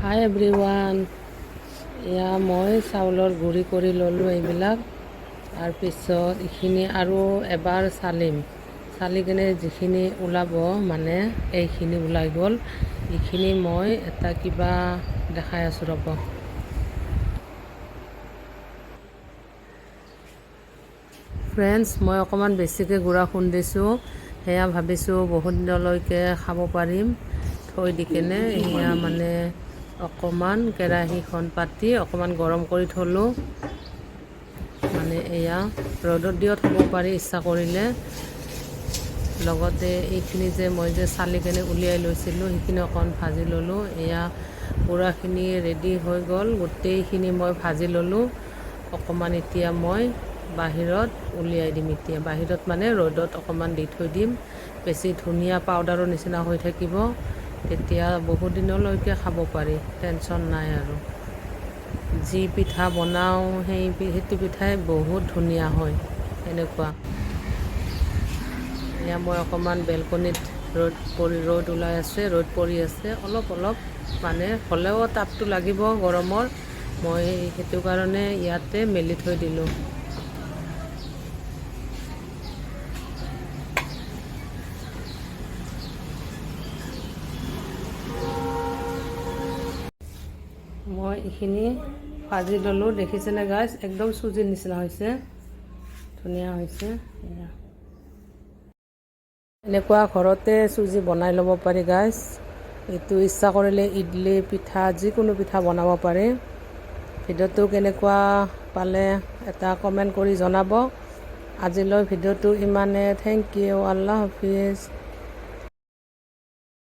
হাই everyone, এয়া মই চাউলৰ গুড়ি কৰি ল'লোঁ এইবিলাক। তাৰপিছত এইখিনি আৰু এবাৰ চালি কিনে যিখিনি ওলাব, মানে এইখিনি ওলাই গ'ল। এইখিনি মই এটা কিবা দেখাই আছোঁ ৰ'ব। ফ্ৰেণ্ডছ, মই অকণমান বেছিকৈ গুড়া খুন্দিছোঁ। সেয়া ভাবিছোঁ বহুত দিনলৈকে খাব পাৰিম। থৈ দি কিনে এয়া মানে অকণমান কেৰাহীখন পাতি অকণমান গৰম কৰি থ'লোঁ। মানে এয়া ৰ'দত দিও থ'ব পাৰি ইচ্ছা কৰিলে। লগতে এইখিনি যে মই যে চালি কিনে উলিয়াই লৈছিলোঁ, সেইখিনি অকণমান ভাজি ল'লোঁ। এয়া গুড়াখিনি ৰেডি হৈ গ'ল, গোটেইখিনি মই ভাজি ল'লোঁ। অকণমান এতিয়া মই বাহিৰত উলিয়াই দিম। এতিয়া বাহিৰত মানে ৰ'দত অকণমান দি থৈ দিম। বেছি ধুনীয়া পাউডাৰৰ নিচিনা হৈ থাকিব, তেতিয়া বহুত দিনলৈকে খাব পাৰি, টেনশ্যন নাই আৰু। যি পিঠা বনাওঁ সেইটো পিঠাই বহুত ধুনীয়া হয় এনেকুৱা। এয়া মই অকণমান বেলকনিত ৰ'দ ওলাই আছে, ৰ'দ পৰি আছে অলপ মানে, হ'লেও তাপটো লাগিব গৰমৰ। মই সেইটো কাৰণে ইয়াতে মেলি থৈ দিলোঁ। মই এইখিনি ভাজি ল'লোঁ, দেখিছেনে গাইছ? একদম চুজিৰ নিচিনা হৈছে, ধুনীয়া হৈছে। এনেকুৱা ঘৰতে চুজি বনাই ল'ব পাৰি গাইছ। এইটো ইচ্ছা কৰিলে ইডলি পিঠা, যিকোনো পিঠা বনাব পাৰে। ভিডিঅ'টো কেনেকুৱা পালে এটা কমেণ্ট কৰি জনাব। আজিলৈ ভিডিঅ'টো ইমানে। Thank you, Allah Hafiz.